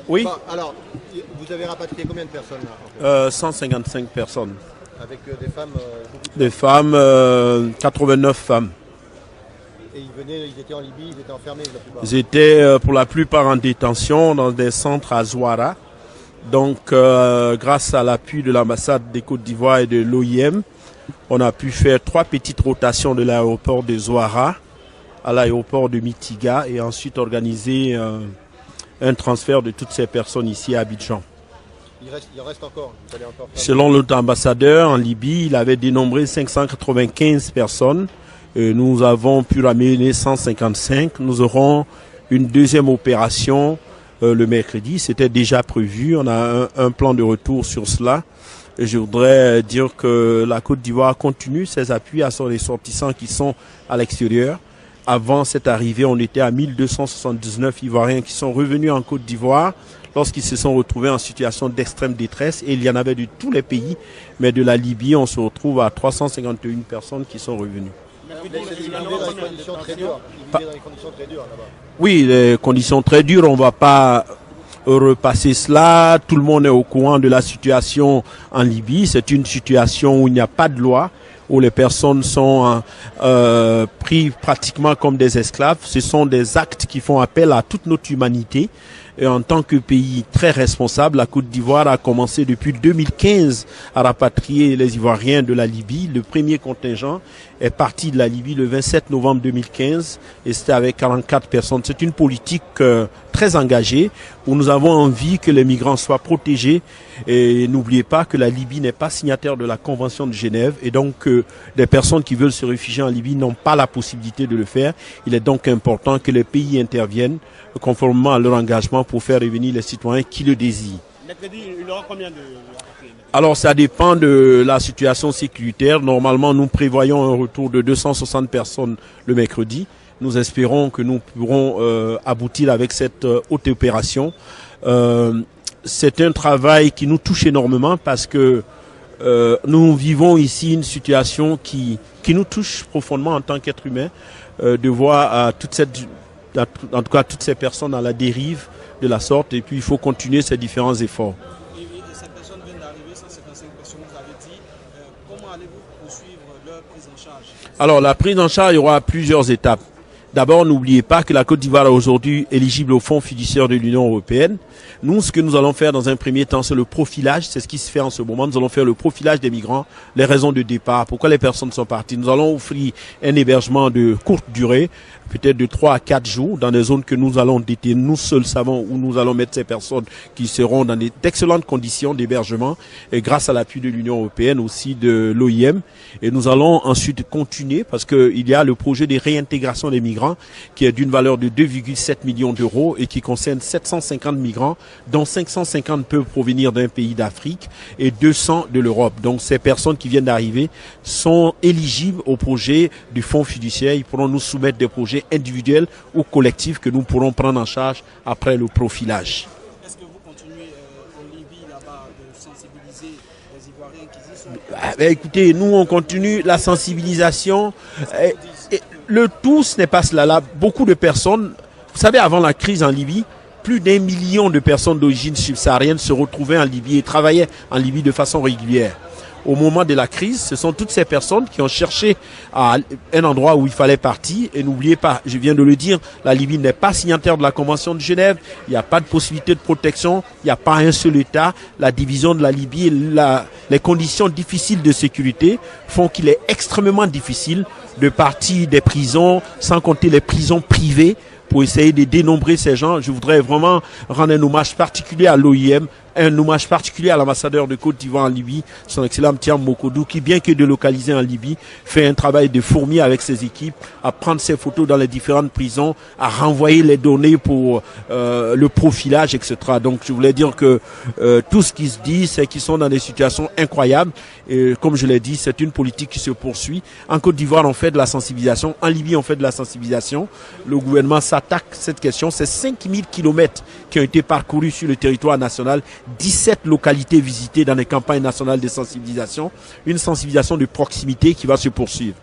Oui. Bon, alors, vous avez rapatrié combien de personnes là, en fait 155 personnes. Avec des femmes Des femmes, 89 femmes. Et ils étaient en Libye, ils étaient enfermés la plupart. Ils étaient pour la plupart en détention dans des centres à Zouara. Donc, grâce à l'appui de l'ambassade des Côtes d'Ivoire et de l'OIM, on a pu faire 3 petites rotations de l'aéroport de Zouara à l'aéroport de Mitiga et ensuite organiser un transfert de toutes ces personnes ici à Abidjan. Il reste encore, vous allez encore faire... Selon notre ambassadeur en Libye, il avait dénombré 595 personnes. Nous avons pu ramener 155. Nous aurons une deuxième opération le mercredi. C'était déjà prévu. On a un plan de retour sur cela. Et je voudrais dire que la Côte d'Ivoire continue ses appuis à ses ressortissants qui sont à l'extérieur. Avant cette arrivée, on était à 1279 Ivoiriens qui sont revenus en Côte d'Ivoire lorsqu'ils se sont retrouvés en situation d'extrême détresse. Et il y en avait de tous les pays, mais de la Libye, on se retrouve à 351 personnes qui sont revenues. Ils vivaient dans des conditions très dures. Là-bas. Oui, les conditions très dures, on ne va pas repasser cela. Tout le monde est au courant de la situation en Libye. C'est une situation où il n'y a pas de loi, où les personnes sont prises pratiquement comme des esclaves. Ce sont des actes qui font appel à toute notre humanité. Et en tant que pays très responsable, la Côte d'Ivoire a commencé depuis 2015 à rapatrier les Ivoiriens de la Libye. Le premier contingent est parti de la Libye le 27 novembre 2015 et c'était avec 44 personnes. C'est une politique très engagée où nous avons envie que les migrants soient protégés. Et n'oubliez pas que la Libye n'est pas signataire de la Convention de Genève et donc les personnes qui veulent se réfugier en Libye n'ont pas la possibilité de le faire. Il est donc important que les pays interviennent conformément à leur engagement pour faire revenir les citoyens qui le désirent. Mercredi, il y aura combien de... Alors ça dépend de la situation sécuritaire. Normalement, nous prévoyons un retour de 260 personnes le mercredi. Nous espérons que nous pourrons aboutir avec cette haute opération. C'est un travail qui nous touche énormément parce que nous vivons ici une situation qui nous touche profondément en tant qu'être humain, de voir en tout cas toutes ces personnes à la dérive de la sorte, et puis il faut continuer ces différents efforts. Et ces personnes viennent d'arriver, 155 personnes, vous avez dit, comment allez-vous poursuivre leur prise en charge? Alors la prise en charge, il y aura plusieurs étapes. D'abord, n'oubliez pas que la Côte d'Ivoire est aujourd'hui éligible au Fonds fiduciaire de l'Union européenne. Nous, ce que nous allons faire dans un premier temps, c'est le profilage. C'est ce qui se fait en ce moment. Nous allons faire le profilage des migrants, les raisons de départ, pourquoi les personnes sont parties. Nous allons offrir un hébergement de courte durée, peut-être de 3 à 4 jours, dans des zones que nous allons déterminer. Nous seuls savons où nous allons mettre ces personnes qui seront dans d'excellentes conditions d'hébergement, et grâce à l'appui de l'Union européenne, aussi de l'OIM. Et nous allons ensuite continuer, parce qu'il y a le projet de réintégration des migrants, qui est d'une valeur de 2,7 millions d'euros et qui concerne 750 migrants, dont 550 peuvent provenir d'un pays d'Afrique et 200 de l'Europe. Donc ces personnes qui viennent d'arriver sont éligibles au projet du fonds fiduciaire. Ils pourront nous soumettre des projets individuels ou collectifs que nous pourrons prendre en charge après le profilage. Est-ce que vous continuez en Libye là-bas de sensibiliser les Ivoiriens qui y sont? Écoutez, nous on continue la sensibilisation. Le tout, ce n'est pas cela. Là, beaucoup de personnes, vous savez, avant la crise en Libye, plus d'1 million de personnes d'origine subsaharienne se retrouvaient en Libye et travaillaient en Libye de façon régulière. Au moment de la crise, ce sont toutes ces personnes qui ont cherché à un endroit où il fallait partir. Et n'oubliez pas, je viens de le dire, la Libye n'est pas signataire de la Convention de Genève. Il n'y a pas de possibilité de protection. Il n'y a pas un seul État. La division de la Libye et les conditions difficiles de sécurité font qu'il est extrêmement difficile de partir des prisons, sans compter les prisons privées, pour essayer de dénombrer ces gens. Je voudrais vraiment rendre un hommage particulier à l'OIM, un hommage particulier à l'ambassadeur de Côte d'Ivoire en Libye, son excellent Thiam Mokodou, qui, bien que délocalisé en Libye, fait un travail de fourmi avec ses équipes, à prendre ses photos dans les différentes prisons, à renvoyer les données pour le profilage, etc. Donc je voulais dire que tout ce qui se dit, c'est qu'ils sont dans des situations incroyables. Et comme je l'ai dit, c'est une politique qui se poursuit. En Côte d'Ivoire, on fait de la sensibilisation. En Libye, on fait de la sensibilisation. Le gouvernement s'attaque à cette question. C'est 5000 kilomètres qui ont été parcourus sur le territoire national, 17 localités visitées dans les campagnes nationales de sensibilisation. Une sensibilisation de proximité qui va se poursuivre.